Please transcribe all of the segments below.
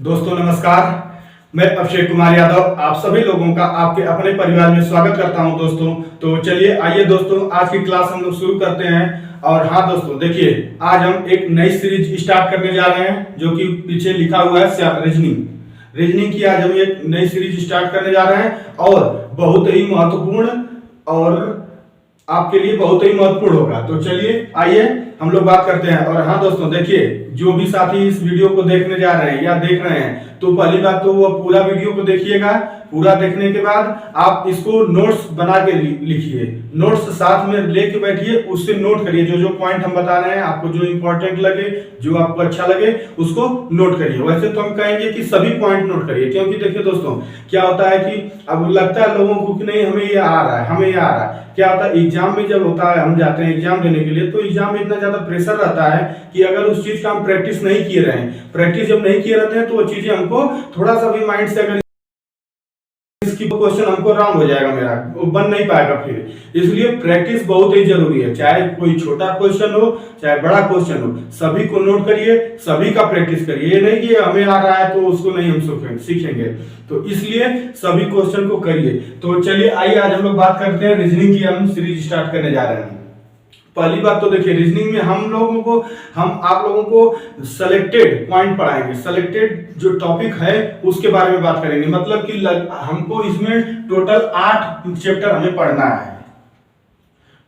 दोस्तों नमस्कार। मैं अभिषेक कुमार यादव आप सभी लोगों का आपके अपने परिवार में स्वागत करता हूं दोस्तों। तो चलिए आइए दोस्तों, आज की क्लास हम लोग शुरू करते हैं। और हाँ दोस्तों, देखिए आज हम एक नई सीरीज स्टार्ट करने जा रहे हैं, जो कि पीछे लिखा हुआ है रीजनिंग। रीजनिंग की आज हम एक नई सीरीज स्टार्ट करने जा रहे हैं और बहुत ही महत्वपूर्ण और आपके लिए बहुत ही महत्वपूर्ण होगा। तो चलिए आइए हम लोग बात करते हैं। और हाँ दोस्तों, देखिए जो भी साथी इस वीडियो को देखने जा रहे हैं या देख रहे हैं, तो पहली बात तो वो पूरा वीडियो को देखिएगा। पूरा देखने के बाद आप इसको नोट्स बना के लिखिए, नोट्स साथ में लेके बैठिए, उससे नोट करिए। जो जो पॉइंट हम बता रहे हैं, आपको जो इंपॉर्टेंट लगे, जो आपको अच्छा लगे, उसको नोट करिए। वैसे तो हम कहेंगे कि सभी पॉइंट नोट करिए, क्योंकि देखिए दोस्तों क्या होता है कि अब लगता है लोगों को कि नहीं हमें ये आ रहा है, हमें ये आ रहा है। क्या होता है एग्जाम में जब होता है, हम जाते हैं एग्जाम देने के लिए, तो एग्जाम में इतना ज्यादा प्रेशर रहता है कि अगर उस चीज का हम प्रैक्टिस नहीं किए रहे हैं, प्रैक्टिस जब नहीं किए रहते हैं, तो वो चीजें हमको थोड़ा सा भी माइंड से अगर इसकी क्वेश्चन हमको रॉन्ग हो जाएगा, मेरा वो बन नहीं पाएगा फिर। इसलिए प्रैक्टिस बहुत ही जरूरी है, चाहे कोई छोटा क्वेश्चन हो चाहे बड़ा क्वेश्चन हो, सभी को नोट करिए, सभी का प्रैक्टिस करिए। ये नहीं कि हमें आ रहा है तो उसको नहीं हम सीखेंगे, तो इसलिए सभी क्वेश्चन को करिए। तो चलिए आइए आज हम लोग बात करते हैं रीजनिंग की। हम सीरीज स्टार्ट करने जा रहे हैं। पहली बात तो देखिए, रीजनिंग में हम आप लोगों को सेलेक्टेड पॉइंट पढ़ाएंगे। सेलेक्टेड जो टॉपिक है उसके बारे में बात करेंगे, मतलब कि हमको इसमें टोटल 8 चैप्टर हमें पढ़ना है।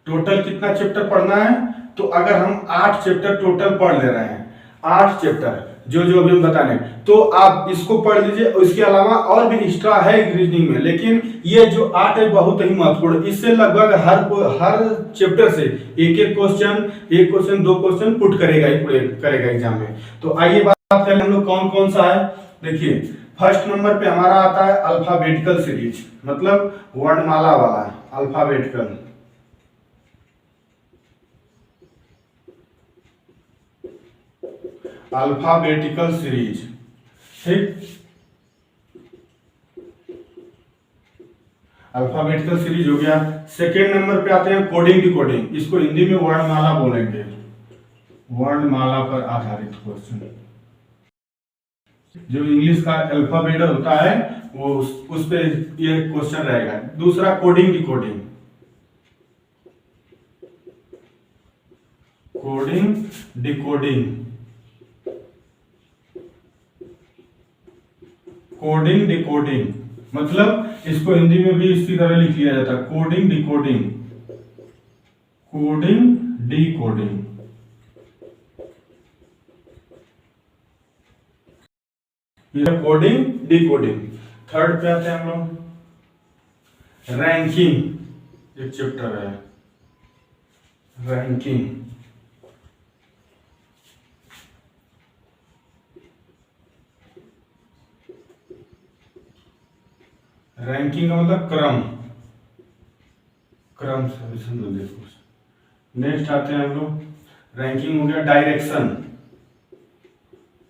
टोटल कितना चैप्टर पढ़ना है? तो अगर हम 8 चैप्टर टोटल पढ़ ले रहे हैं, 8 चैप्टर जो जो अभी हम बता रहे हैं, तो आप इसको पढ़ लीजिए। इसके अलावा और भी एक्स्ट्रा है रीजनिंग में, लेकिन ये जो 8 है बहुत ही महत्वपूर्ण। इससे लगभग हर चैप्टर से एक क्वेश्चन 2 क्वेश्चन पुट करेगा ही करेगा एग्जाम में। तो आइए बात करें हम लोग कौन कौन सा है। देखिए फर्स्ट नंबर पे हमारा आता है अल्फाबेटिकल सीरीज, मतलब वर्णमाला वाला अल्फाबेटिकल। अल्फाबेटिकल सीरीज, ठीक। अल्फाबेटिकल सीरीज हो गया। सेकेंड नंबर पे आते हैं कोडिंग डिकोडिंग, इसको हिंदी में वर्णमाला बोलेंगे, वर्णमाला पर आधारित क्वेश्चन। जो इंग्लिश का अल्फाबेट होता है वो उस पे ये क्वेश्चन रहेगा। दूसरा coding decoding, coding decoding, coding decoding, मतलब इसको हिंदी में भी इसी तरह लिख लिया जाता है, कोडिंग डिकोडिंग, कोडिंग डिकोडिंग। ये कोडिंग डिकोडिंग। थर्ड पे आते हैं हम लोग रैंकिंग, एक चैप्टर है रैंकिंग। रैंकिंग का मतलब क्रम, क्रम से समझो। नेक्स्ट आते हैं हम लोग, रैंकिंग हो गया डायरेक्शन,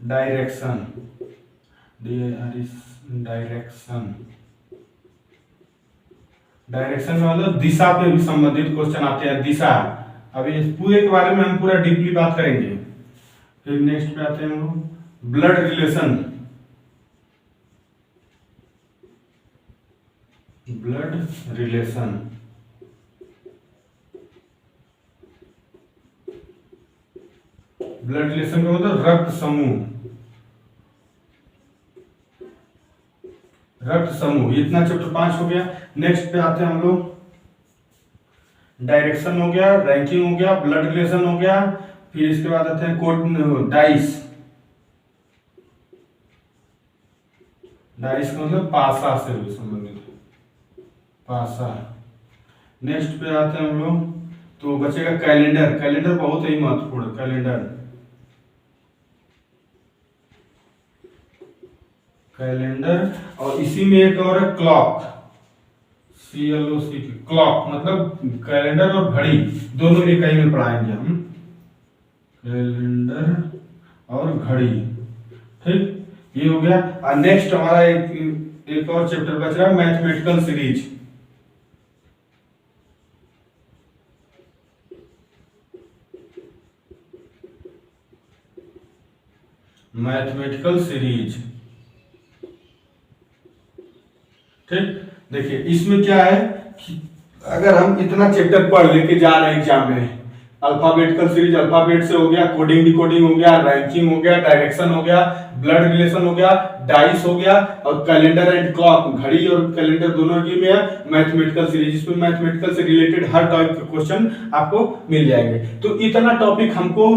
डायरेक्शन, डायरेक्शन, डायरेक्शन में मतलब दिशा पे भी संबंधित क्वेश्चन आते हैं, दिशा। अभी इस पूरे के बारे में हम पूरा डीपली बात करेंगे। फिर नेक्स्ट पे आते हैं हम लोग blood relation, blood relation, blood relation का मतलब रक्त समूह, रक्त समूह। इतना चैप्टर 5 हो गया। नेक्स्ट पे आते हैं हम लोग, डायरेक्शन हो गया, रैंकिंग हो गया, ब्लड रिलेशन हो गया। फिर इसके बाद आते हैं कोड डाइस, डाइस का मतलब पासा से संबंधित, पासा। नेक्स्ट पे आते हैं हम लोग, तो बचेगा कैलेंडर, कैलेंडर बहुत ही महत्वपूर्ण, कैलेंडर, कैलेंडर। और इसी में एक और है क्लॉक, CLOC, क्लॉक मतलब कैलेंडर और घड़ी दोनों एक ही में पढ़ाएंगे हम, कैलेंडर और घड़ी, ठीक। ये हो गया। और नेक्स्ट हमारा एक और चैप्टर बच रहा है मैथमेटिकल सीरीज, मैथमेटिकल सीरीज। ठीक, देखिए इसमें क्या है कि अगर हम इतना चैप्टर पढ़ लेके जा रहे हैं एग्जाम में, अल्फाबेटिकल सीरीज, अल्फाबेट से हो गया, कोडिंग डिकोडिंग हो गया, रैंकिंग हो गया, डायरेक्शन हो गया, ब्लड रिलेशन हो गया, डाइस हो गया, और कैलेंडर एंड क्लॉक, घड़ी और कैलेंडर दोनों की में है, मैथमेटिकल सीरीज, इसमें मैथमेटिकल से रिलेटेड हर टाइप के क्वेश्चन आपको मिल जाएंगे। तो इतना टॉपिक हमको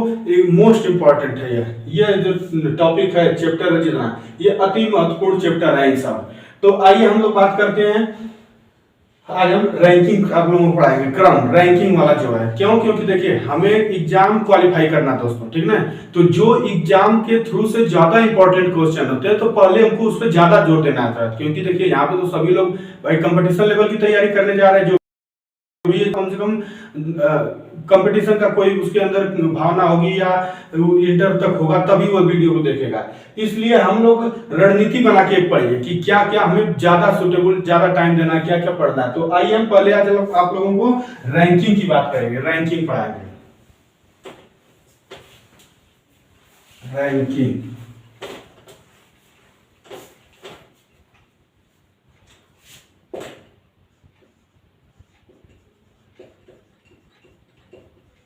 मोस्ट इंपॉर्टेंट है। ये जो टॉपिक है, चैप्टर है जितना, ये अति महत्वपूर्ण चैप्टर है इन सब। तो आइए हम लोग बात करते हैं, आज हम रैंकिंग आप लोगों को पढ़ाएंगे, क्रम रैंकिंग वाला जो है। क्यों? क्योंकि देखिए हमें एग्जाम क्वालिफाई करना दोस्तों, ठीक ना। तो जो एग्जाम के थ्रू से ज्यादा इंपॉर्टेंट क्वेश्चन होते हैं तो पहले हमको उस पर ज्यादा जोर देना था, क्योंकि देखिए यहाँ पे तो सभी लोग भाई कंपटीशन लेवल की तैयारी करने जा रहे हैं। जो भी कम से कम कंपटीशन का कोई उसके अंदर भावना होगी या इंटर तक होगा तभी वो वीडियो को देखेगा। इसलिए हम लोग रणनीति बना के पढ़िए कि क्या क्या हमें ज्यादा सुटेबल, ज्यादा टाइम देना, क्या क्या पढ़ना है। तो आइए हम पहले आज आप लोगों को रैंकिंग की बात करेंगे, रैंकिंग पढ़ाएंगे। रैंकिंग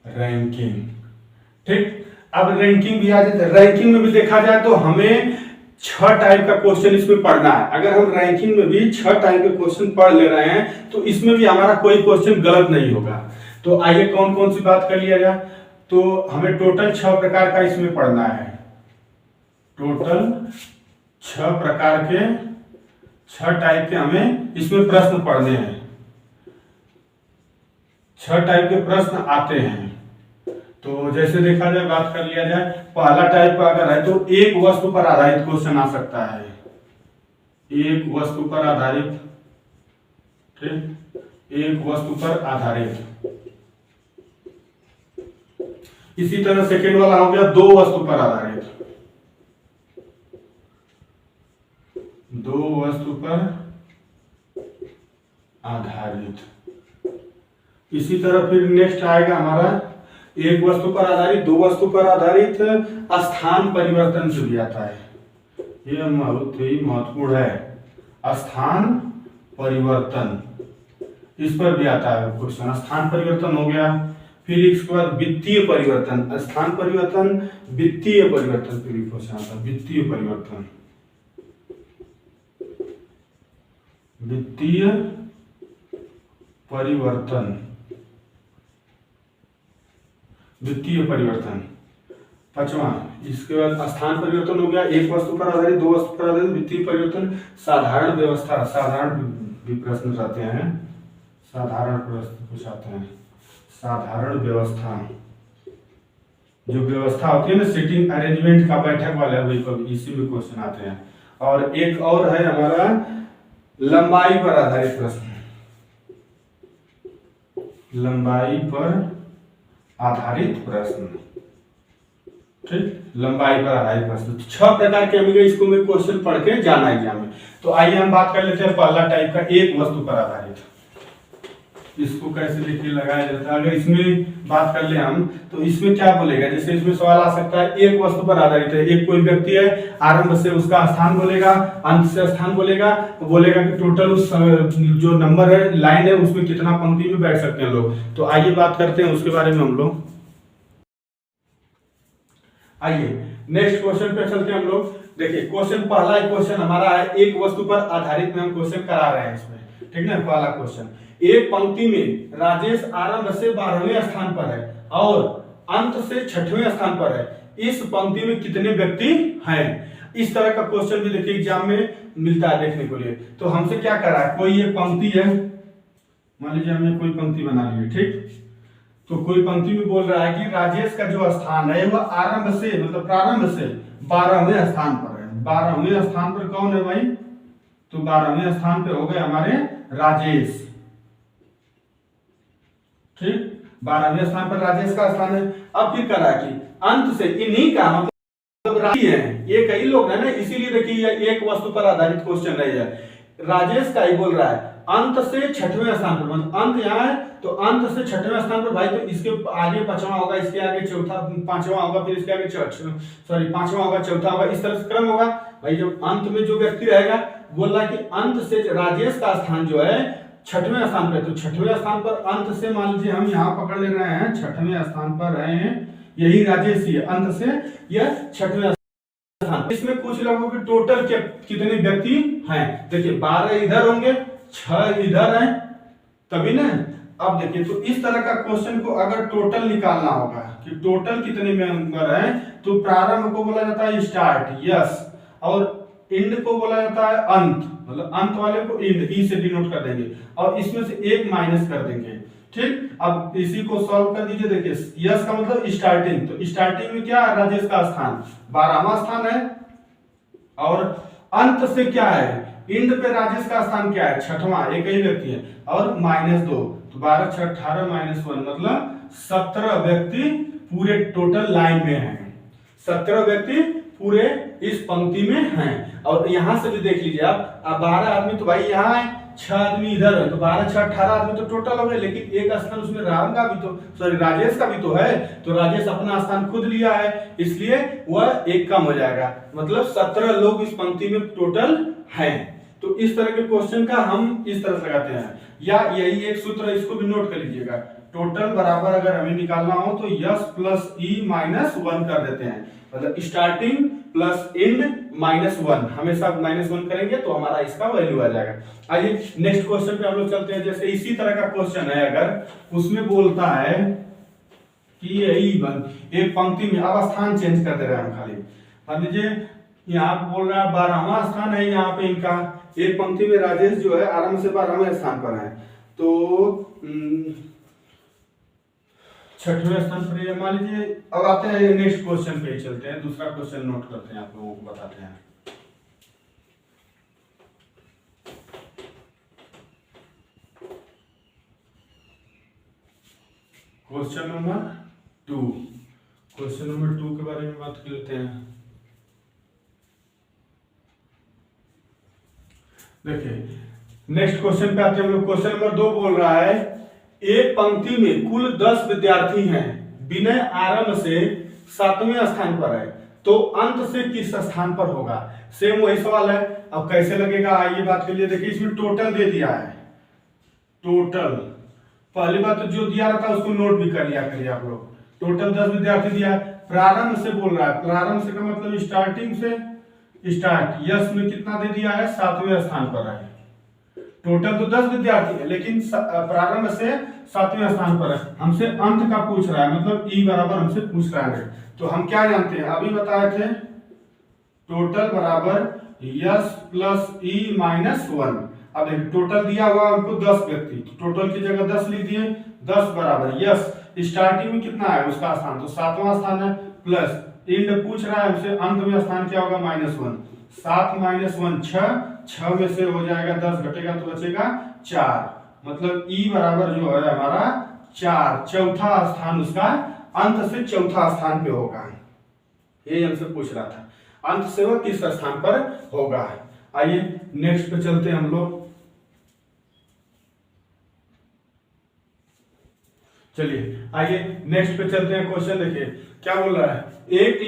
रैंकिंग ठीक। अब रैंकिंग भी आ जाए, रैंकिंग में भी देखा जाए तो हमें 6 टाइप का क्वेश्चन इसमें पढ़ना है। अगर हम रैंकिंग में भी 6 टाइप के क्वेश्चन पढ़ ले रहे हैं तो इसमें भी हमारा कोई क्वेश्चन गलत नहीं होगा। तो आइए कौन कौन सी बात कर लिया जाए। तो हमें टोटल 6 प्रकार का इसमें पढ़ना है, टोटल 6 प्रकार के, 6 टाइप के हमें इसमें प्रश्न पढ़ने हैं। 6 टाइप के प्रश्न आते हैं। तो जैसे देखा जाए, बात कर लिया जाए, पहला टाइप का अगर है तो एक वस्तु पर आधारित क्वेश्चन आ सकता है, एक वस्तु पर आधारित, ठीक, एक वस्तु पर आधारित। इसी तरह सेकेंड वाला हो गया 2 वस्तु पर आधारित, 2 वस्तु पर आधारित। इसी तरह फिर नेक्स्ट आएगा हमारा एक वस्तु पर आधारित, 2 वस्तु पर आधारित, स्थान परिवर्तन से भी आता है। यह बहुत ही महत्वपूर्ण है, स्थान परिवर्तन, इस पर भी आता है क्वेश्चन। स्थान परिवर्तन हो गया, फिर इसके बाद वित्तीय परिवर्तन, स्थान परिवर्तन, वित्तीय परिवर्तन, फिर क्वेश्चन आता है वित्तीय परिवर्तन, वित्तीय परिवर्तन, वित्तीय परिवर्तन। 5वां, इसके बाद स्थान परिवर्तन हो गया, एक वस्तु पर आधारित, 2 वस्तु पर आधारित, वित्तीय परिवर्तन, साधारण व्यवस्था, साधारण भी प्रश्न आते हैं, साधारण प्रश्न पूछाते हैं, साधारण व्यवस्था, जो व्यवस्था होती है ना, सीटिंग अरेंजमेंट का, बैठक वाला, वही कभी इसी में क्वेश्चन आते हैं। और एक और है हमारा लंबाई पर आधारित प्रश्न, लंबाई पर आधारित प्रश्न, ठीक, लंबाई पर आधारित प्रश्न। 6 प्रकार के हमें इसको में क्वेश्चन पढ़ के जाना है एग्जाम में। तो आइए हम बात कर लेते हैं पहला टाइप का, एक वस्तु पर आधारित। इसको कैसे देखिए लगाया जाता है। अगर इसमें बात कर ले हम तो इसमें क्या बोलेगा, जैसे इसमें सवाल आ सकता है, एक वस्तु पर आधारित है, एक कोई व्यक्ति है, आरंभ से उसका स्थान बोलेगा, अंत से स्थान बोलेगा, तो बोलेगा कि टोटल उस जो नंबर है, लाइन है, उसमें कितना पंक्ति में बैठ सकते हैं लोग। तो आइए बात करते हैं उसके बारे में हम लोग। आइए नेक्स्ट क्वेश्चन पे चलते हैं हम लोग। देखिए क्वेश्चन, पहला क्वेश्चन हमारा है, एक वस्तु पर आधारित में हम क्वेश्चन करा रहे हैं इसमें, ठीक ना। पहला क्वेश्चन, एक पंक्ति में राजेश आरंभ से 12वें स्थान पर है और अंत से 6वें स्थान पर है, इस पंक्ति में कितने व्यक्ति हैं। इस तरह का क्वेश्चन भी देखिए एग्जाम में मिलता है देखने को लिए। तो हमसे क्या करा है, कोई एक पंक्ति है, मान लीजिए हमने कोई पंक्ति बना ली, ठीक। तो कोई पंक्ति में बोल रहा है कि राजेश का जो स्थान है वह आरंभ से, मतलब प्रारंभ से 12वें स्थान पर है। 12वें स्थान पर कौन है भाई, तो 12वें स्थान पे हो गए हमारे राजेश, ठीक, 12वें स्थान पर राजेश का स्थान है। अब फिर करा कि अंत से, इन्हीं का मतलब राशि है, ये कई लोग है ना, इसीलिए देखिए एक वस्तु पर आधारित क्वेश्चन रही है। राजेश का ही बोल रहा है, अंत से 6वें स्थान पर, मतलब अंत यहाँ है तो अंत से 6वें स्थान पर भाई, तो इसके आगे 5वां होगा, इसके आगे चौथा, 5वां होगा, फिर इसके आगे 5वां होगा, चौथा होगा, इस तरह से क्रम होगा भाई। जब अंत में जो व्यक्ति रहेगा बोल रहा है कि अंत से राजेश का स्थान जो है 6वें स्थान पे, तो 6वें स्थान पर अंत से मान लीजिए हम यहाँ पकड़ ले रहे हैं 6वें स्थान पर रहे हैं, यही राजेश ही है, अंत से यह 6वें स्थान। इसमें पूछ रहा हूँ कि टोटल कितने व्यक्ति हैं। देखिए 12 इधर होंगे, 6 इधर हैं, तभी ना। अब देखिए तो इस तरह का क्वेश्चन को अगर टोटल निकालना होगा कि टोटल कितने मेंबर हैं, तो प्रारंभ को बोला जाता है स्टार्ट, यस, और एंड को बोला जाता है अंत, मतलब अंत वाले को एंड, ई से डिनोट कर देंगे और इसमें से एक माइनस कर देंगे। ठीक, अब इसी को सॉल्व कर दीजिए। देखिए यस का मतलब स्टार्टिंग, तो स्टार्टिंग में क्या है, राजेश का स्थान 12वां स्थान है, और अंत से क्या है, इंड पे राजेश का स्थान क्या है, 6वां, एक ही व्यक्ति है, और -2, तो 12 6 18 -1 मतलब 17 व्यक्ति पूरे टोटल लाइन में हैं, 17 व्यक्ति पूरे इस पंक्ति में हैं। और यहां से भी देख लीजिए आप, 12 आदमी तो भाई यहाँ है, 6 आदमी इधर है, तो 12 6 18 आदमी तो टोटल हो गए, लेकिन एक स्थान उसमें राम का भी तो, सॉरी राजेश का भी तो है, तो राजेश अपना स्थान खुद लिया है, इसलिए वह एक कम हो जाएगा, मतलब 17 लोग इस पंक्ति में टोटल हैं। तो इस तरह के क्वेश्चन का हम इस तरह से लगाते हैं, या यही एक सूत्र है, इसको भी नोट कर लीजिएगा। टोटल बराबर अगर हमें निकालना हो तो यस प्लस ई माइनस 1 कर देते हैं, मतलब स्टार्टिंग प्लस एंड -1, हमेशा -1 करेंगे तो हमारा इसका वैल्यू आ जाएगा। आइए नेक्स्ट क्वेश्चन पे हम लोग चलते हैं। जैसे इसी तरह का क्वेश्चन है, अगर उसमें बोलता है कि एक पंक्ति में, अब स्थान चेंज कर दे रहे हैं हम खाली, मान लीजिए यहाँ पे बोल रहा है 12वां स्थान है, यहाँ पे इनका एक पंक्ति में राजेश जो है आराम से 12वें स्थान पर है, तो 6वें स्थान पर मान लीजिए। अब आते हैं नेक्स्ट क्वेश्चन पे ही चलते हैं, दूसरा क्वेश्चन नोट करते हैं, आप लोगों को बताते हैं। क्वेश्चन नंबर 2, क्वेश्चन नंबर 2 के बारे में बात करते हैं। देखिए नेक्स्ट क्वेश्चन पे आते हैं हम लोग। क्वेश्चन नंबर 2 बोल रहा है, एक पंक्ति में कुल 10 विद्यार्थी हैं, विनय आरंभ से 7वें स्थान पर है, तो अंत से किस स्थान पर होगा। सेम वही सवाल है, अब कैसे लगेगा आइए बात के लिए। देखिए इसमें टोटल दे दिया है, टोटल पहली बात तो जो दिया रहता है उसको नोट भी कर लिया करिए आप लोग। टोटल 10 विद्यार्थी दिया है, प्रारंभ से बोल रहा है, प्रारंभ से का मतलब स्टार्टिंग से, स्टार्ट, यस में कितना दे दिया है, 7वें स्थान पर है। टोटल तो 10 विद्यार्थी है, लेकिन प्रारंभ से 7वें स्थान पर है, हमसे अंत का पूछ रहा है, मतलब ई बराबर हमसे पूछ रहा है। तो हम क्या जानते हैं, अभी बताए थे, टोटल बराबर यस प्लस ई -1। अब देखिए टोटल दिया हुआ हमको 10 व्यक्ति, तो टोटल की जगह 10 लिख दिए, 10 बराबर यस स्टार्टिंग में कितना है उसका स्थान, तो 7वां स्थान है, प्लस एंड पूछ रहा है हमसे अंत में स्थान क्या होगा, -1, 7 -1 6 में से हो जाएगा 10 घटेगा तो बचेगा 4, मतलब ई बराबर जो है हमारा 4, चौथा स्थान उसका अंत से चौथा स्थान पे होगा। ये हमसे पूछ रहा था, अंत से वह किस स्थान पर होगा। आइए नेक्स्ट पे चलते हैं हम लोग। चलिए आइए नेक्स्ट पे चलते हैं। क्वेश्चन देखिए क्या बोल रहा है, एक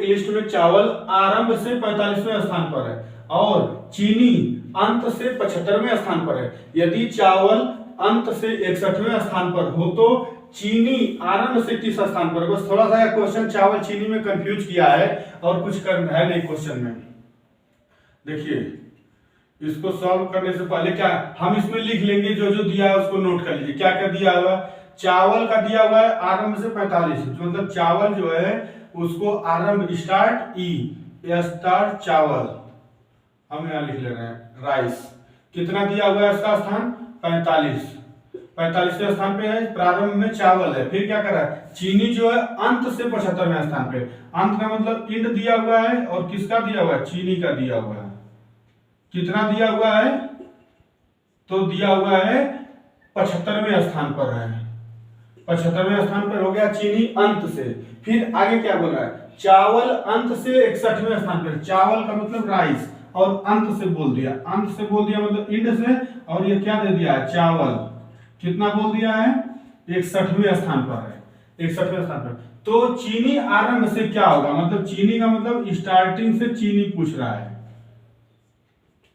लिस्ट में चावल आरंभ से 45वें स्थान पर है और चीनी अंत से 75वें स्थान पर है। यदि चावल अंत से 61वें स्थान पर हो तो चीनी आरंभ से किस स्थान पर। बस थोड़ा सा क्वेश्चन चावल चीनी में कंफ्यूज किया है और कुछ करना है नहीं क्वेश्चन में। देखिए इसको सॉल्व करने से पहले क्या हम इसमें लिख लेंगे, जो जो दिया है उसको नोट कर लीजिए। क्या क्या दिया हुआ है, चावल का दिया हुआ है आरंभ से 45, मतलब चावल जो है उसको आरंभ स्टार्ट ई स्टार्ट चावल, हम यहाँ लिख ले रहे हैं राइस। कितना दिया हुआ है इसका स्थान 45वें स्थान पे है, प्रारंभ में चावल है। फिर क्या कर रहा है, चीनी जो है अंत से 75वें स्थान पे, अंत का मतलब इंड दिया हुआ है और किसका दिया हुआ है, चीनी का दिया हुआ है। कितना दिया हुआ है, तो दिया हुआ है 75वें स्थान पर है, 75वें स्थान पर हो गया चीनी अंत से। फिर आगे क्या बोल रहा है, चावल अंत से 61वें स्थान पर, चावल का मतलब राइस और अंत से बोल दिया, अंत से बोल दिया मतलब इंड से, और ये क्या दे दिया है चावल, कितना बोल दिया है 61वें स्थान पर है, 61वें स्थान पर। तो चीनी आरंभ से क्या होगा, मतलब चीनी का मतलब स्टार्टिंग से चीनी पूछ रहा है,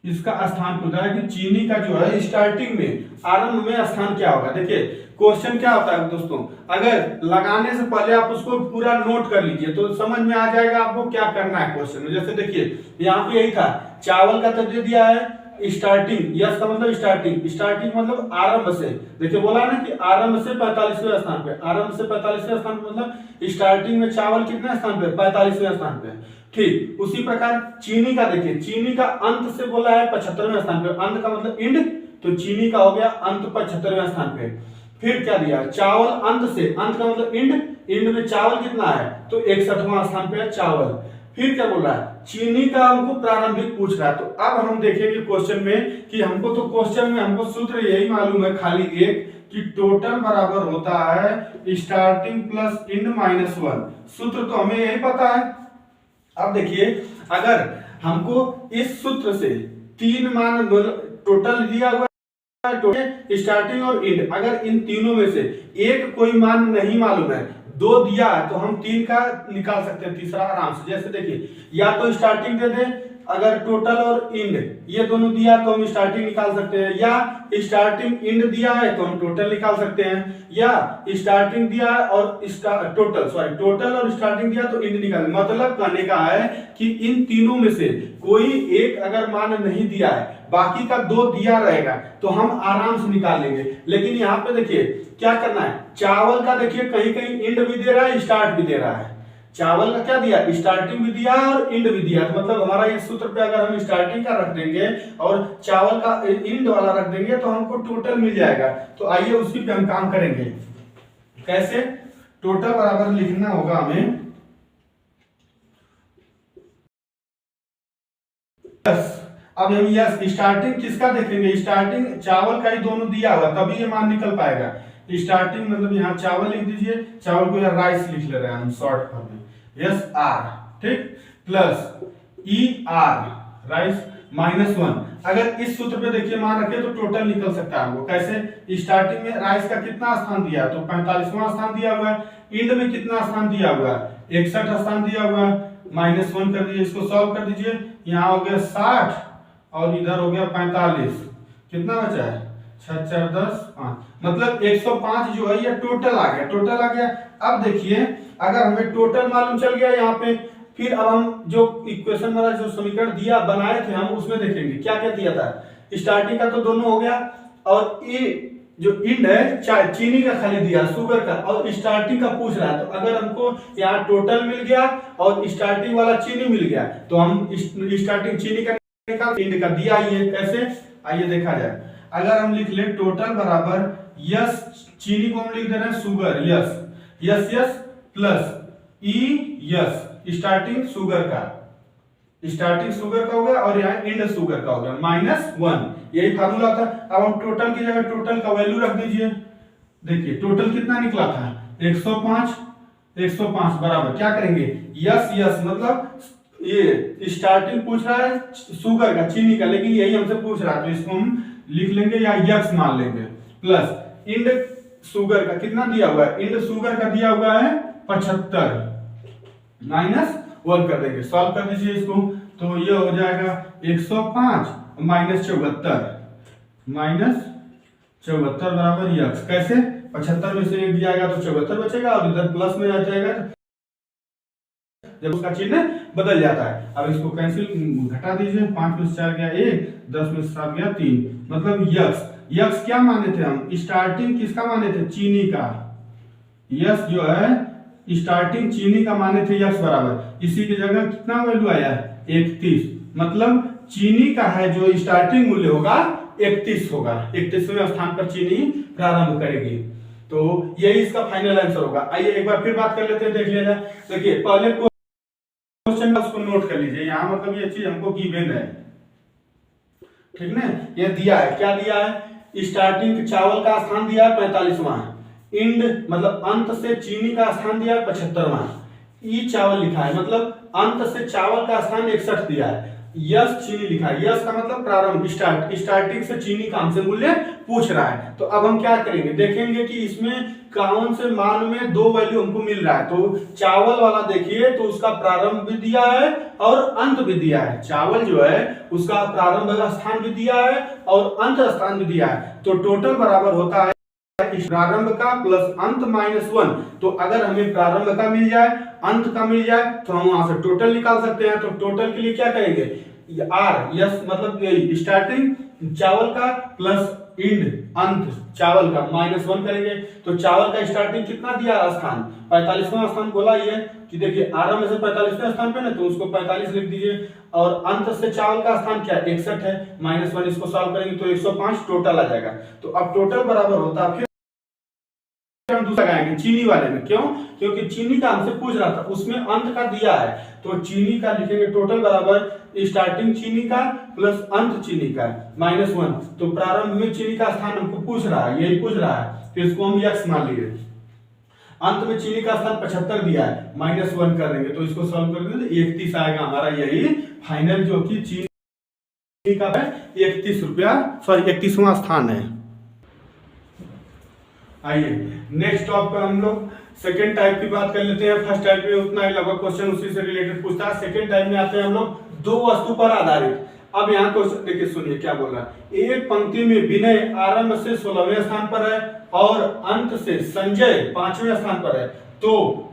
इसका स्थान पूछा है कि चीनी का जो है स्टार्टिंग में, आरंभ में स्थान क्या होगा। देखिए क्वेश्चन क्या होता है दोस्तों, अगर लगाने से पहले आप उसको पूरा नोट कर लीजिए तो समझ में आ जाएगा आपको क्या करना है क्वेश्चन में। जैसे देखिए यहाँ पे यही था, चावल का तो दे दिया है स्टार्टिंग, यस का मतलब स्टार्टिंग, स्टार्टिंग मतलब आरंभ से। देखिए बोला ना कि आरंभ से 45वें स्थान पे, आरंभ से 45वें स्थान पे मतलब स्टार्टिंग में चावल कितने स्थान पे, 45वें स्थान पे। ठीक उसी प्रकार चीनी का देखिए, चीनी का अंत से बोला है 75वें स्थान पे, अंत का मतलब इंड, तो चीनी का हो गया अंत 75वें स्थान पे। फिर क्या दिया, चावल अंत से, अंत का मतलब इंड, इंड में चावल कितना है तो 61वां स्थान पे है चावल। फिर क्या बोल रहा है, चीनी का हमको प्रारंभिक पूछ रहा है। तो अब हम देखेंगे क्वेश्चन में कि हमको तो क्वेश्चन में हमको सूत्र यही मालूम है खाली एक, कि टोटल बराबर होता है स्टार्टिंग प्लस इंड माइनस 1। सूत्र तो हमें यही पता है। अब देखिए अगर हमको इस सूत्र से तीन मान टोटल दिया हुआ है, स्टार्टिंग और इंड, अगर इन तीनों में से एक कोई मान नहीं मालूम है, दो दिया है तो हम तीन का निकाल सकते हैं तीसरा आराम से। जैसे देखिए या तो स्टार्टिंग दे दे, अगर टोटल और इंड ये दोनों दिया तो हम स्टार्टिंग निकाल सकते हैं, या स्टार्टिंग इंड दिया है तो हम टोटल निकाल सकते हैं, या स्टार्टिंग दिया है और टोटल और स्टार्टिंग दिया तो इंड निकाल। मतलब कहने का है कि इन तीनों में से कोई एक अगर मान नहीं दिया है, बाकी का दो दिया रहेगा तो हम आराम से निकाल लेंगे। लेकिन यहाँ पे देखिए क्या करना है, चावल का देखिए कहीं कहीं इंड भी दे रहा है, स्टार्ट भी दे रहा है। चावल का क्या दिया, स्टार्टिंग भी दिया और इंड भी दिया, तो मतलब हमारा इस सूत्र पे अगर हम स्टार्टिंग का रख देंगे और चावल का इंड वाला रख देंगे तो हमको टोटल मिल जाएगा। तो आइए उसी पे हम काम करेंगे। कैसे, टोटल बराबर लिखना होगा हमें यस। अब हम यस स्टार्टिंग किसका देखेंगे, स्टार्टिंग चावल का ही दोनों दिया हुआ तभी ये मान निकल पाएगा। स्टार्टिंग मतलब यहाँ चावल लिख दीजिए, चावल को यहाँ राइस लिख ले रहे हैं हम शॉर्ट फॉर्म में, यस आर, ठीक, plus E R rice minus 1। अगर इस सूत्र पे देखिए मान रखे तो टोटल निकल सकता है हमको। कैसे, स्टार्टिंग में राइस का कितना स्थान दिया है तो 45वां स्थान दिया हुआ है, इंड में कितना स्थान दिया हुआ है 61 स्थान दिया हुआ है, माइनस 1 कर दीजिए, इसको सॉल्व कर दीजिए। यहाँ हो गया 60 और इधर हो गया 45, कितना बचा है 6 4 10 5, मतलब 105 जो है ये टोटल आ गया, टोटल आ गया। अब देखिए अगर हमें टोटल मालूम चल गया यहाँ पे, फिर अब हम जो इक्वेशन वाला जो समीकरण दिया बनाए थे हम उसमें देखेंगे क्या क्या दिया था। स्टार्टिंग का तो दोनों हो गया, और ये जो इंड है चीनी का खाली दिया, शुगर का, और स्टार्टिंग का पूछ रहा है। तो अगर हमको यहाँ टोटल मिल गया और स्टार्टिंग वाला चीनी मिल गया तो हम स्टार्टिंग चीनी का निकाल, इंड का दिया ही है। कैसे, आइए देखा जाए। अगर हम लिख ले टोटल बराबर यस, चीनी को हम लिख दे रहे हैं sugar, yes yes yes plus E yes, starting sugar का, स्टार्टिंग शुगर का हो गया और यहाँ इंड शुगर का हो गया माइनस 1, यही फार्मूला था। अब हम टोटल की जगह टोटल का वैल्यू रख दीजिए। देखिए टोटल कितना निकला था 105, 105 बराबर क्या करेंगे यस यस, मतलब ये स्टार्टिंग पूछ रहा है शुगर का, चीनी का, लेकिन यही हमसे पूछ रहा है तो इसको हम लिख लेंगे या यक्स मान लेंगे, प्लस इंड शुगर का कितना दिया हुआ है, इंड शुगर का दिया हुआ है 75, माइनस 1 कर देंगे, सॉल्व कर दीजिए इसको। तो ये हो जाएगा 105 माइनस 74, माइनस 74 बराबर यक्स। कैसे, 75 में से 1 जाएगा तो 74 बचेगा और इधर प्लस में आ जाएगा जब उसका चिन्ह बदल जाता है। अब इसको कैंसिल घटा दीजिए, 5 में से 4 गया 1, 10 में से 7 गया 3, मतलब यक्स। यक्स क्या माने थे हम, स्टार्टिंग किसका माने थे, चीनी का। यक्स जो है स्टार्टिंग चीनी का माने थे यक्स बराबर, इसी की जगह कितना वैल्यू आया 31, मतलब चीनी का है जो स्टार्टिंग मूल्य होगा 31 होगा, 31वें स्थान पर चीनी प्रारंभ करेगी। तो यही इसका फाइनल आंसर होगा। आइए एक बार फिर बात कर लेते हैं, देख लिया जाए। देखिए पहले क्वेश्चन उसको नोट कर लीजिए, यहाँ मतलब ये चीज हमको गिवन है, ठीक ना। ये दिया है, क्या दिया है, स्टार्टिंग चावल का स्थान दिया है 45वां, इंड मतलब अंत से चीनी का स्थान दिया है 75वां, ई चावल लिखा है मतलब अंत से चावल का स्थान 61 दिया है, यस चीनी लिखा है, यस का मतलब प्रारंभ, स्टार्टिंग से चीनी का हमसे मूल्य पूछ रहा है। तो अब हम क्या करेंगे, देखेंगे कि इसमें कौन से मान में दो वैल्यू हमको मिल रहा है। तो चावल वाला देखिए, तो उसका प्रारंभ भी दिया है और अंत भी दिया है। चावल जो है उसका प्रारंभ स्थान भी दिया है और अंत स्थान भी दिया है। तो टोटल बराबर होता है प्रारंभ का प्लस अंत -1। तो अगर हमें प्रारंभ का मिल जाए, अंत का मिल जाए, तो हम वहां से टोटल निकाल सकते हैं। तो टोटल के लिए क्या करेंगे, आर यस मतलब स्टार्टिंग चावल का प्लस इंड अंत चावल का -1 करेंगे। तो चावल का स्टार्टिंग कितना दिया स्थान, 45वां स्थान बोला ये कि देखिए आरंभ से 45वें स्थान पे ना, तो उसको 45 लिख दीजिए। और अंत से चावल का स्थान क्या 61 है, -1 इसको सॉल्व करेंगे तो 105 टोटल आ जाएगा। तो अब टोटल बराबर होता है, फिर हम दूसरा लगाएंगे चीनी वाले में। क्यों, क्योंकि चीनी का हमसे पूछ रहा था, उसमें अंत का दिया है। तो चीनी का लिखेंगे टोटल बराबर स्टार्टिंग चीनी का प्लस अंत चीनी का -1। तो प्रारंभ में चीनी का स्थान हमको पूछ रहा है, यही पूछ रहा है, तो इसको हम x मान लिए। अंत में चीनी का स्थान 75 दिया है, -1 कर देंगे तो इसको सॉल्व कर देंगे तो 31 आएगा हमारा। यही फाइनल जो कि चीनी का है 31 रुपया, सॉरी 31वां स्थान है। आइए नेक्स्ट टॉप पर हम लोग सेकेंड टाइप की बात कर लेते हैं। फर्स्ट टाइप में उतना ही लगभग क्वेश्चन उसी से रिलेटेड पूछता है। सेकेंड टाइप में आते हैं हम लोग दो वस्तु पर आधारित। अब यहाँ क्वेश्चन देखिए, सुनिए क्या बोल रहा है। एक पंक्ति में विनय आरंभ से 16वें स्थान पर है और अंत से संजय 5वें स्थान पर है। तो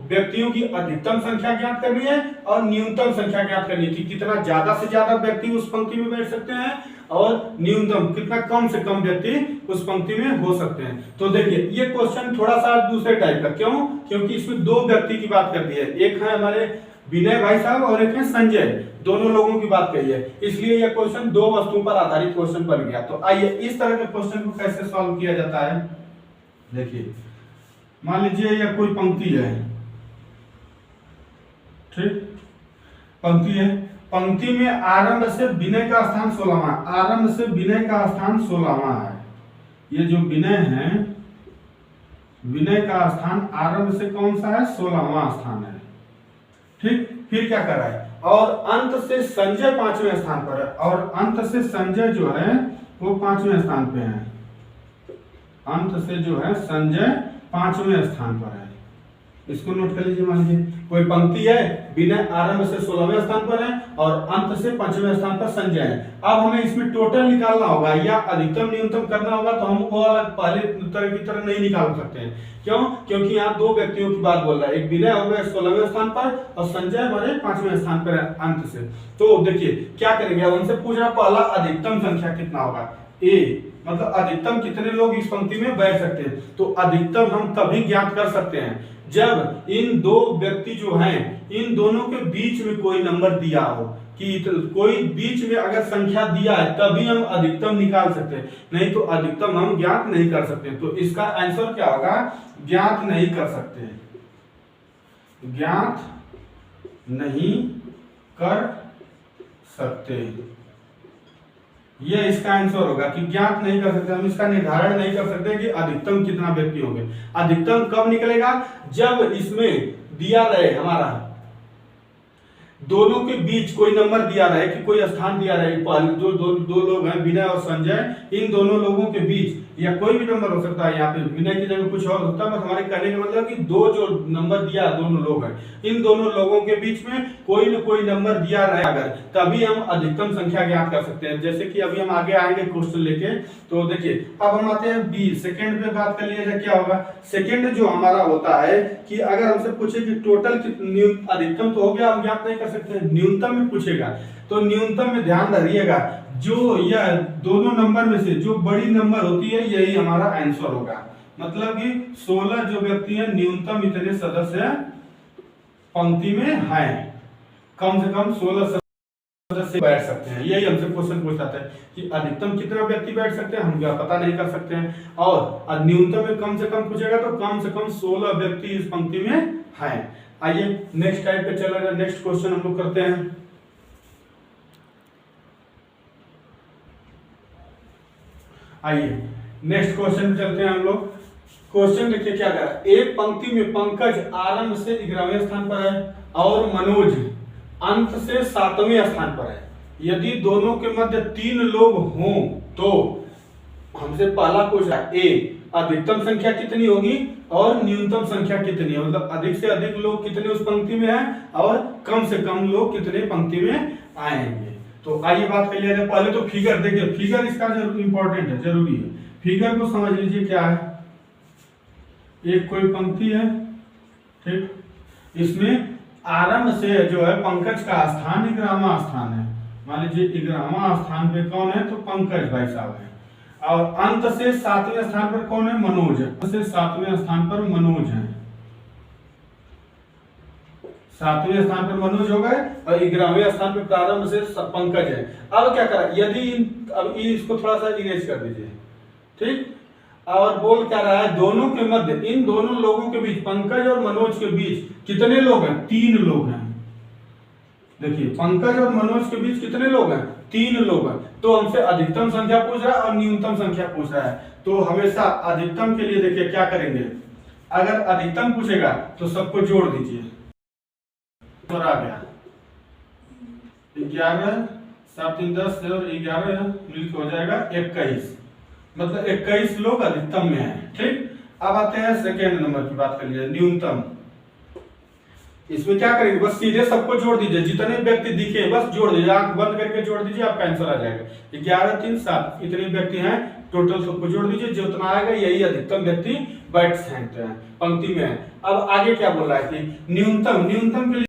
व्यक्तियों की अधिकतम संख्या ज्ञात करनी है और न्यूनतम संख्या ज्ञात करनी है कि कितना ज्यादा से ज्यादा व्यक्ति उस पंक्ति में बैठ सकते हैं और न्यूनतम कितना कम से कम व्यक्ति उस पंक्ति में हो सकते हैं। तो देखिए ये क्वेश्चन थोड़ा सा दूसरे टाइप का, क्यों, क्योंकि इसमें दो व्यक्ति की बात कर दी है। एक है हमारे विनय भाई साहब और एक है संजय, दोनों लोगों की बात कही है, इसलिए यह क्वेश्चन दो वस्तुओं पर आधारित क्वेश्चन बन गया। तो आइए इस तरह के क्वेश्चन को कैसे सॉल्व किया जाता है। देखिए मान लीजिए यह कोई पंक्ति है, ठीक पंक्ति है, पंक्ति में आरंभ से विनय का स्थान 16वां, आरंभ से विनय का स्थान 16वां है। ये जो विनय है, विनय का स्थान आरंभ से कौन सा है, 16वां स्थान है, ठीक। फिर क्या कर रहा है, और अंत से संजय 5वें स्थान पर है, और अंत से संजय जो है वो 5वें स्थान पे है। अंत से जो है संजय 5वें स्थान पर है, इसको नोट कर लीजिए। मान लीजिए कोई पंक्ति है, विनय आरंभ से 16वें स्थान पर है और अंत से 5वें स्थान पर संजय है। अब हमें इसमें टोटल निकालना होगा या अधिकतम न्यूनतम करना होगा, तो हम वो पहले तरह की तरह नहीं निकाल सकते हैं। क्यों, क्योंकि यहाँ दो व्यक्तियों की बात बोल रहा है, एक विनय हो गया 16वें स्थान पर और संजय हमारे 5वें स्थान पर है अंत से। तो देखिए क्या करेंगे, उनसे पूछ रहा पहला अधिकतम संख्या कितना होगा, ए मतलब अधिकतम कितने लोग इस पंक्ति में बैठ सकते हैं। तो अधिकतम हम तभी ज्ञात कर सकते हैं जब इन दो व्यक्ति जो हैं, इन दोनों के बीच में कोई नंबर दिया हो, कि कोई बीच में अगर संख्या दिया है तभी हम अधिकतम निकाल सकते हैं, नहीं तो अधिकतम हम ज्ञात नहीं कर सकते। तो इसका आंसर क्या होगा, ज्ञात नहीं कर सकते, ज्ञात नहीं कर सकते, ये इसका आंसर होगा कि ज्ञात नहीं कर सकते, हम इसका निर्धारण नहीं कर सकते कि अधिकतम कितना व्यक्ति होंगे। अधिकतम कब निकलेगा, जब इसमें दिया रहे हमारा दोनों के बीच कोई नंबर दिया रहे, कि कोई स्थान दिया रहे, दो लोग हैं विनय और संजय, इन दोनों लोगों के बीच या कोई भी नंबर हो सकता है, यहाँ पे विनय की जगह कुछ और होता है, बस हमारे कहने का मतलब कि दो जो नंबर दिया दोनों लोग हैं, इन दोनों लोगों के बीच में कोई न कोई नंबर दिया रहे अगर, तभी हम अधिकतम संख्या ज्ञात कर सकते हैं। जैसे कि अभी हम आगे आएंगे क्वेश्चन लेके। तो देखिए अब हम आते हैं बी, सेकेंड पे बात कर लिया जाए। क्या होगा, सेकेंड जो हमारा होता है कि अगर हमसे पूछे कि टोटल अधिकतम तो हो गया, हम ज्ञात नहीं कर सकते, न्यूनतम में पूछेगा। तो न्यूनतम में ध्यान रखिएगा, जो यह दोनों नंबर में से जो बड़ी नंबर होती है यही हमारा आंसर होगा। मतलब कि 16 जो व्यक्ति है, न्यूनतम इतने सदस्य पंक्ति में हैं, कम से कम 16 सदस्य बैठ सकते हैं। यही हमसे क्वेश्चन पूछता है कि अधिकतम कितना व्यक्ति बैठ सकते हैं, हम क्या पता नहीं कर सकते हैं, और न्यूनतम में कम से कम पूछेगा तो कम से कम 16 व्यक्ति इस पंक्ति में हैं। आइए नेक्स्ट टाइप पे चला जाए, नेक्स्ट क्वेश्चन हम लोग करते हैं। आइए नेक्स्ट क्वेश्चन चलते हैं हम लोग। क्वेश्चन देखिए क्या कर रहा है, एक पंक्ति में पंकज आरंभ से 11वें स्थान पर है और मनोज अंत से 7वें स्थान पर है। यदि दोनों के मध्य 3 लोग हों तो हमसे पहला पूछ रहा है ए अधिकतम संख्या कितनी होगी और न्यूनतम संख्या कितनी है, मतलब अधिक से अधिक लोग कितने उस पंक्ति में हैं और कम से कम लोग कितने पंक्ति में आएंगे। तो आइए बात कर लिया जाए। पहले तो फिगर देखिए, फिगर इसका इंपॉर्टेंट है, जरूरी है। फिगर को समझ लीजिए क्या है, एक कोई पंक्ति है, ठीक, इसमें आरंभ से जो है पंकज का स्थान 11वां स्थान है, मान लीजिए 11वां स्थान पे कौन है, तो पंकज भाई साहब है, और अंत से 7वें स्थान पर कौन है, मनोज है, अंत से 7वें स्थान पर मनोज है, 7वें स्थान पर मनोज हो गए और 11वें स्थान पर प्रारंभ से पंकज है। अब क्या करा, यदि अब इसको थोड़ा सा इरेज कर दीजिए, ठीक, और बोल क्या रहा है, दोनों के मध्य, इन दोनों लोगों के बीच, पंकज और मनोज के बीच कितने लोग हैं, 3 लोग हैं। देखिए पंकज और मनोज के बीच कितने लोग हैं, 3 लोग हैं। तो हमसे अधिकतम संख्या पूछ रहा है और न्यूनतम संख्या पूछ रहा है, तो हमेशा अधिकतम के लिए देखिए क्या करेंगे, अगर अधिकतम पूछेगा तो सबको जोड़ दीजिए, तो आ गया 11 7 3 10 और 11 मिलकर हो जाएगा 21, मतलब 21 लोग अधिकतम में हैं, ठीक। अब आते हैं सेकेंड नंबर की बात कर लीजिए, न्यूनतम। इसमें क्या करेंगे, बस सीधे सबको जोड़ दीजिए, जितने व्यक्ति दिखे बस जोड़ दीजिए, आंख बंद करके जोड़ दीजिए, आपका आंसर आ जाएगा 11 3 7, इतने व्यक्ति हैं टोटल, सबको जोड़ दीजिए, जितना आएगा यही अधिकतम व्यक्ति बैठ सकते हैं पंक्ति में है। अब आगे क्या बोल रहा है कि न्यूनतम, न्यूनतम के लिए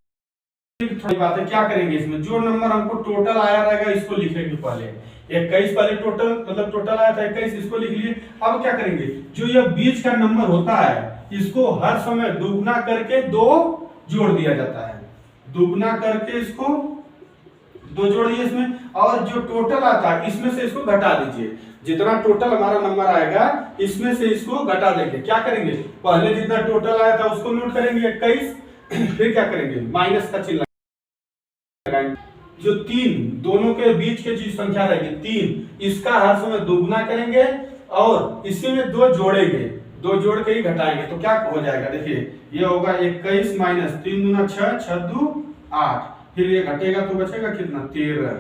थोड़ी बात है, क्या करेंगे इसमें, जो नंबर हमको टोटल आया रहेगा इसको लिखेंगे पहले, 21 पहले टोटल, मतलब टोटल आया था 21, इसको लिख लिए। अब क्या करेंगे, जो ये बीच का नंबर होता है इसको हर समय दुगना करके 2 जोड़ दिया जाता है, दुगना करके इसको 2 जोड़िए इसमें, और जो टोटल आता है इसमें से इसको घटा दीजिए, जितना टोटल हमारा नंबर आएगा इसमें से इसको घटा देंगे। क्या करेंगे, पहले जितना टोटल आया था उसको नोट करेंगे 21, फिर क्या करेंगे, माइनस का चिन्ह लगाएंगे, जो 3 दोनों के बीच के जो संख्या रहेगी 3, इसका हर समय दुगना करेंगे और इसी में 2 जोड़ेंगे, 2 जोड़ के ही घटाएंगे, तो क्या हो जाएगा, देखिए ये होगा 21 माइनस 3 दूना 6, 6 2 8, फिर ये घटेगा तो बचेगा कितना, 13।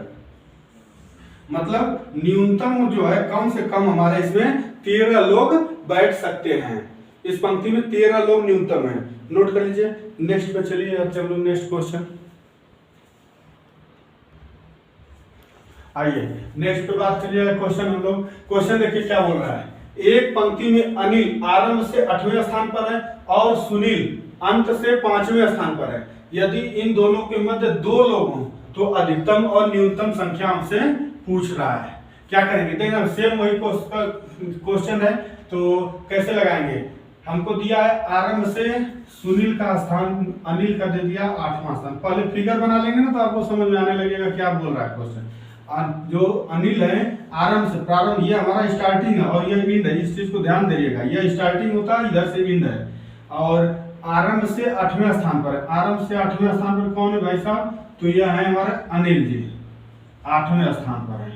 मतलब न्यूनतम जो है कम से कम हमारे इसमें 13 लोग बैठ सकते हैं, इस पंक्ति में 13 लोग न्यूनतम है, नोट कर लीजिए। नेक्स्ट पे चलिए, अब चलो नेक्स्ट क्वेश्चन, आइए नेक्स्ट पे बात करिए क्वेश्चन हम लोग। क्वेश्चन देखिए क्या बोल रहा है, एक पंक्ति में अनिल आरंभ से 8वें स्थान पर है और सुनील अंत से 5वें स्थान पर है, यदि इन दोनों के मध्य 2 लोग हों तो अधिकतम और न्यूनतम संख्या हमसे पूछ रहा है। क्या करेंगे, देखना सेम वही क्वेश्चन है, तो कैसे लगाएंगे, हमको दिया है आरंभ से सुनील का स्थान, अनिल का दे दिया 8वां स्थान, पहले फिगर बना लेंगे ना तो आपको समझ में आने लगेगा क्या बोल रहा है क्वेश्चन। जो अनिल है आरंभ से, प्रारंभ ये हमारा स्टार्टिंग है और ये एंड है, इस चीज को ध्यान दीजिएगा, ये स्टार्टिंग होता है, इधर से एंड है, और आरंभ से 8वें स्थान पर है, आरंभ से 8वें स्थान पर कौन है भाई साहब, तो यह है हमारा अनिल जी, 8वें स्थान पर है।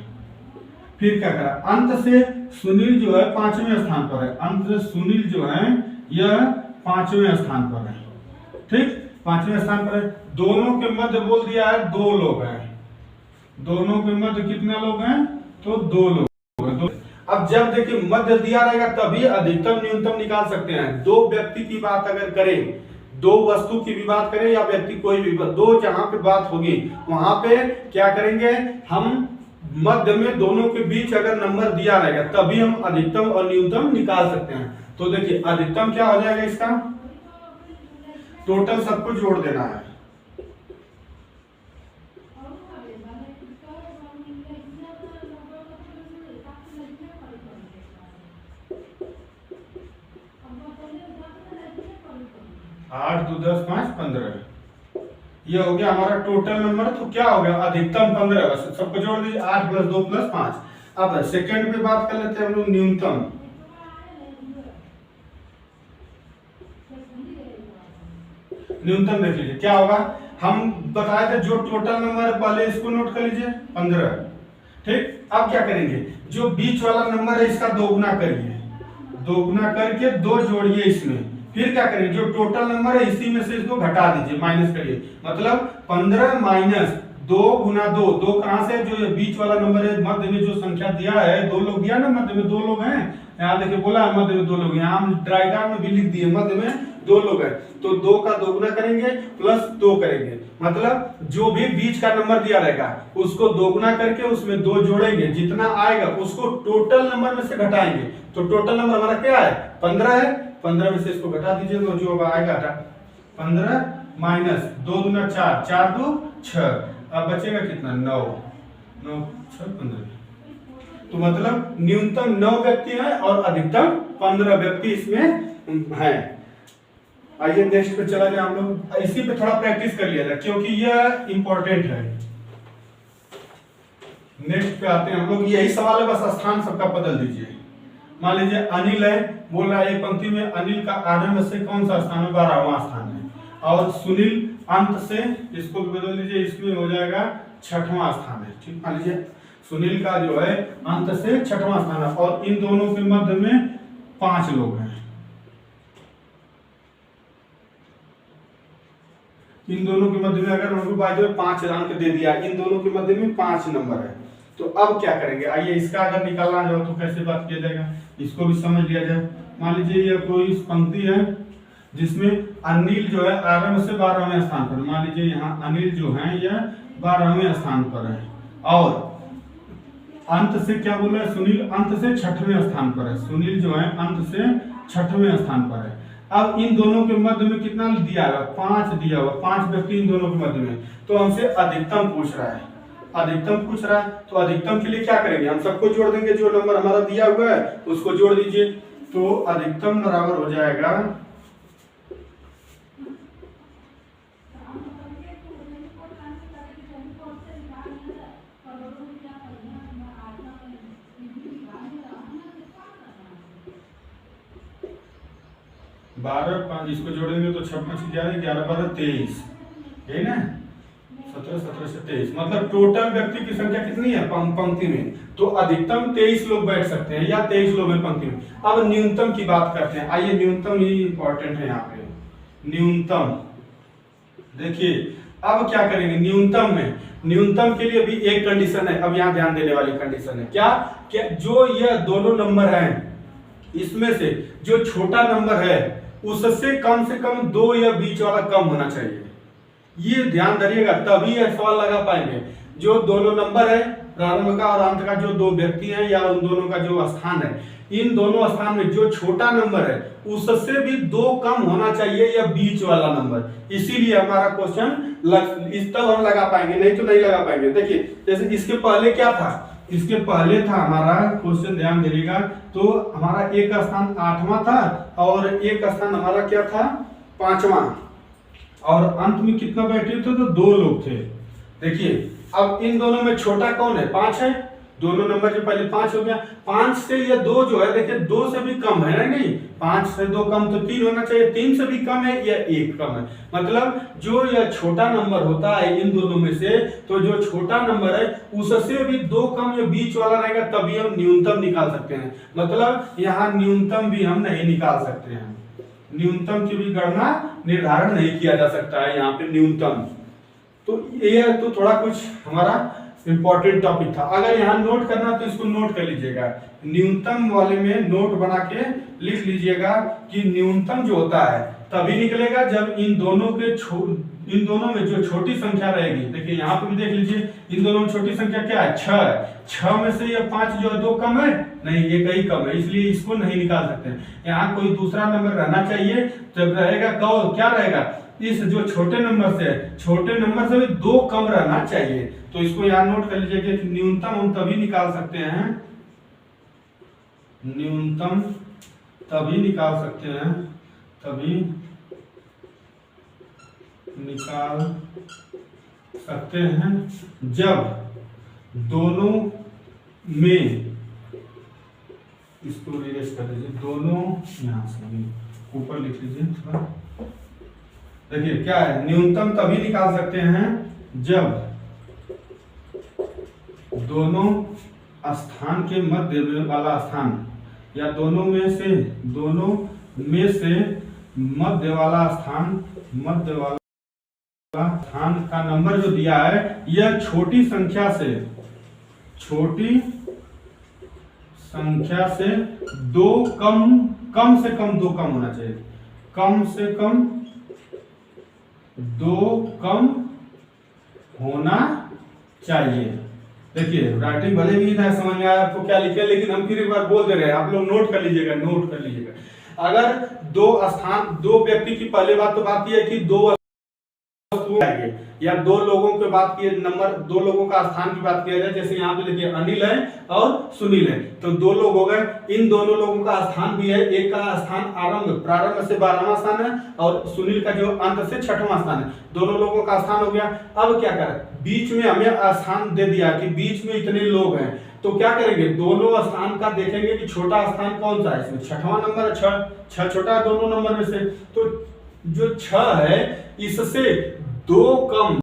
फिर क्या करा, अंत से सुनील जो है 5वें स्थान पर है, अंत से सुनील जो है यह 5वें स्थान पर है, ठीक, 5वें स्थान पर है। दोनों के मध्य बोल दिया है 2 लोग हैं, दोनों के मध्य कितने लोग हैं, तो 2 लोग हैं। अब जब देखिए मध्य दिया रहेगा तभी अधिकतम न्यूनतम निकाल सकते हैं। 2 व्यक्ति की बात अगर करें, 2 वस्तु की भी बात करें या व्यक्ति कोई भी, 2 जहां पे बात होगी वहां पे क्या करेंगे, हम मध्य में दोनों के बीच अगर नंबर दिया रहेगा तभी हम अधिकतम और न्यूनतम निकाल सकते हैं। तो देखिए अधिकतम क्या हो जाएगा, इसका टोटल सबको जोड़ देना है, आठ 2 10 5 15, ये हो गया हमारा टोटल नंबर। तो क्या हो गया, अधिकतम 15, बस सबको जोड़ दीजिए, 8 + 2 + 5। अब सेकंड पे बात कर लेते हैं हम लोग, न्यूनतम। न्यूनतम देख लीजिए क्या होगा, हम बताए थे जो टोटल नंबर है पहले इसको नोट कर लीजिए 15, ठीक। अब क्या करेंगे, जो बीच वाला नंबर है इसका दोगुना करिए, दोगुना करके 2 जोड़िए इसमें, फिर क्या करेंगे, जो टोटल नंबर है इसी में से इसको घटा दीजिए, माइनस करिए, मतलब 15 - 2 गुना 2, 2 कहां से, जो बीच वाला नंबर है मध्य में जो संख्या दिया है, 2 लोग दिया ना, मध्य में 2 लोग हैं, यहाँ देखिए बोला है मध्य में 2 लोग, यहाँ हम डायग्राम में भी लिख दिए मध्य में 2 लोग हैं, तो 2 का 2 गुना करेंगे प्लस 2 करेंगे, मतलब जो भी बीच का नंबर दिया रहेगा उसको 2 गुना करके उसमें 2 जोड़ेंगे, जितना आएगा उसको टोटल नंबर में से घटाएंगे, तो टोटल नंबर हमारा क्या है 15 है, 15 में से इसको घटा दीजिए तो जो आएगा 15 माइनस 2 दूना 4, 4 दो 6, अब बचेगा कितना 9, 9 6 15, तो मतलब न्यूनतम 9 व्यक्ति हैं और अधिकतम 15 व्यक्ति इसमें हैं। आइए नेक्स्ट पे चला जाए, हम लोग इसी पे थोड़ा प्रैक्टिस कर लिया जाए क्योंकि यह इंपॉर्टेंट है। नेक्स्ट पे आते हैं हम लोग, यही सवाल है, बस स्थान सबका बदल दीजिए। मान लीजिए अनिल है, बोल रहा है एक पंक्ति में अनिल का आधे में से कौन सा स्थान है, 12वां स्थान है, और सुनील अंत से, इसको भी बदल दीजिए, इसमें हो जाएगा 6वां स्थान है, ठीक। मान लीजिए सुनील का जो है अंत से 6वां स्थान है और इन दोनों के मध्य में 5 लोग हैं, इन दोनों के मध्य में अगर उनको बाय 5 अंक दे दिया, इन दोनों के मध्य में 5 नंबर है, तो अब क्या करेंगे, आइए इसका अगर निकालना जाओ तो कैसे बात किया जाएगा, इसको भी समझ लिया जाए। मान लीजिए यह कोई पंक्ति है जिसमें अनिल जो है 11वें से 12वें स्थान पर, मान लीजिए यहाँ अनिल जो है यह 12वें स्थान पर है और अंत से क्या बोल रहा है, सुनील अंत से 6वें स्थान पर है, सुनील जो है अंत से 6वें स्थान पर है। अब इन दोनों के मध्य में कितना दिया हुआ, 5 दिया हुआ, 5 व्यक्ति इन दोनों के मध्य में, तो हमसे अधिकतम पूछ रहा है, अधिकतम पूछ रहा है, तो अधिकतम के लिए क्या करेंगे, हम सबको जोड़ देंगे, जो नंबर हमारा दिया हुआ है उसको जोड़ दीजिए, तो अधिकतम बराबर हो जाएगा 12 5, इसको जोड़ेंगे तो 6 5 11 11 12 23 है ना, 17 17 से 23, मतलब टोटल व्यक्ति की संख्या कितनी है पंक्ति में, तो अधिकतम 23 लोग बैठ सकते हैं या 23 लोग हैं पंक्ति में। अब न्यूनतम की बात करते हैं, आइए न्यूनतम ही इंपॉर्टेंट है यहाँ पे, न्यूनतम देखिए अब क्या करेंगे, न्यूनतम के लिए भी एक कंडीशन है, अब यहाँ ध्यान देने वाली कंडीशन है क्या, जो यह दोनों नंबर हैं इसमें से जो छोटा नंबर है उससे कम से कम 2 या बीच वाला कम होना चाहिए, ये ध्यान धरिएगा, तभी यह सवाल लगा पाएंगे। जो दोनों नंबर है प्रारंभ का और अंत का, जो 2 व्यक्ति हैं या उन दोनों का जो स्थान है, इन दोनों स्थान में जो छोटा नंबर है उससे भी 2 कम होना चाहिए या बीच वाला नंबर, इसीलिए हमारा क्वेश्चन इस तब हम लगा पाएंगे, नहीं तो नहीं लगा पाएंगे। देखिए जैसे इसके पहले क्या था, इसके पहले था हमारा क्वेश्चन, ध्यान दीजिएगा, तो हमारा एक का स्थान 8वां था और एक का स्थान हमारा क्या था 5वां, और अंत में कितना बैठे थे, तो 2 लोग थे। देखिए अब इन दोनों में छोटा कौन है, 5 है, दोनों नंबर जो पहले 5 हो गया, 5 से ये 2 जो है, देखिए 2 से भी कम है नहीं, 5 से 2 कम तो 3 होना चाहिए, 3 से भी कम है या 1 कम है, मतलब जो यह छोटा नंबर होता है इन दोनों में से, तो जो छोटा नंबर है उससे भी 2 कम या बीच वाला रहेगा, तभी हम न्यूनतम निकाल सकते हैं, मतलब यहाँ न्यूनतम भी हम नहीं निकाल सकते हैं, न्यूनतम की भी गणना निर्धारण नहीं किया जा सकता है यहाँ पे न्यूनतम। तो ये तो थोड़ा कुछ हमारा इंपॉर्टेंट टॉपिक था, अगर यहाँ नोट करना तो इसको नोट कर लीजिएगा, न्यूनतम वाले में नोट बना के लिख लीजिएगा कि न्यूनतम जो होता है तभी निकलेगा जब इन दोनों में जो छोटी संख्या रहेगी, देखिए यहाँ पे भी देख लीजिए, इन दोनों में छोटी संख्या क्या है 6 है, 6 में से ये 5 जो है 2 कम है नहीं, ये कहीं कम है, इसलिए इसको नहीं निकाल सकते। यहाँ कोई दूसरा नंबर रहना चाहिए, तब रहेगा क्या रहेगा, इस जो छोटे नंबर से भी 2 कम रहना चाहिए, तो इसको यहाँ नोट कर लीजिए कि न्यूनतम हम तभी निकाल सकते हैं, न्यूनतम तभी निकाल सकते हैं, तभी निकाल सकते हैं जब दोनों में, इसको रिलेट कर लीजिए, दोनों यहाँ से ऊपर लिख लीजिए थोड़ा, देखिए क्या है, न्यूनतम तभी निकाल सकते हैं जब दोनों स्थान के मध्य वाला स्थान या दोनों में से मध्य वाला स्थान स्थान का नंबर जो दिया है यह छोटी संख्या से दो कम से कम दो कम होना चाहिए, कम से कम दो कम होना चाहिए। देखिए राइटिंग भले भी ना समझ में आया आपको क्या लिखे, लेकिन हम फिर एक बार बोल दे रहे हैं, आप लोग नोट कर लीजिएगा। अगर दो व्यक्ति की पहले बात तो बात यह है कि दो वस्तुएं या दो लोगों के बात की नंबर, दो लोगों का स्थान की बात किया जाए, जैसे यहाँ पे देखिए अनिल है और सुनील है, तो दो लोग हो गए। इन दोनों लोगों का स्थान भी है, एक का स्थान प्रारंभ से 12वां स्थान है और सुनील का जो अंत से 6वां स्थान है, दोनों लोगों का स्थान हो गया। अब क्या करें, बीच में हमें स्थान दे दिया कि बीच में इतने लोग हैं, तो क्या करेंगे, दोनों स्थान का देखेंगे कि छोटा स्थान कौन सा है, इसमें 6वां नंबर है, 6 छोटा है दोनों नंबर में से, तो जो 6 है इससे दो कम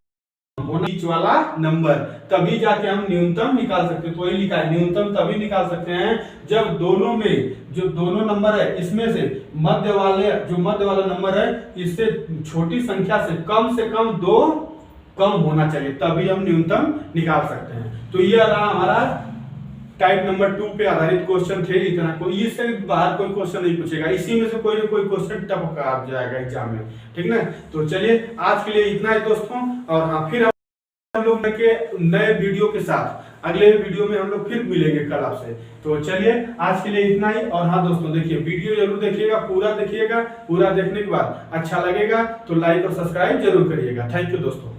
होना बीच वाला नंबर, तभी जाके हम न्यूनतम निकाल सकते हैं। तो वही लिखा है, न्यूनतम तभी निकाल सकते हैं जब दोनों में जो दोनों नंबर है इसमें से मध्य वाला नंबर है इससे छोटी संख्या से कम दो कम होना चाहिए, तभी हम न्यूनतम निकाल सकते हैं। तो यह रहा हमारा टाइप नंबर 2 पे आधारित क्वेश्चन थे। इतना कोई इससे बाहर कोई क्वेश्चन नहीं पूछेगा, इसी में से कोई ना कोई क्वेश्चन टपक आ जाएगा एग्जाम में, ठीक ना। तो चलिए आज के लिए इतना ही दोस्तों, और हाँ फिर हम लोग नए वीडियो के साथ अगले वीडियो में हम लोग फिर मिलेंगे कल आपसे। तो चलिए आज के लिए इतना ही, और हाँ दोस्तों देखिए वीडियो जरूर देखिएगा, पूरा देखिएगा, पूरा देखने के बाद अच्छा लगेगा तो लाइक और सब्सक्राइब जरूर करिएगा। थैंक यू दोस्तों।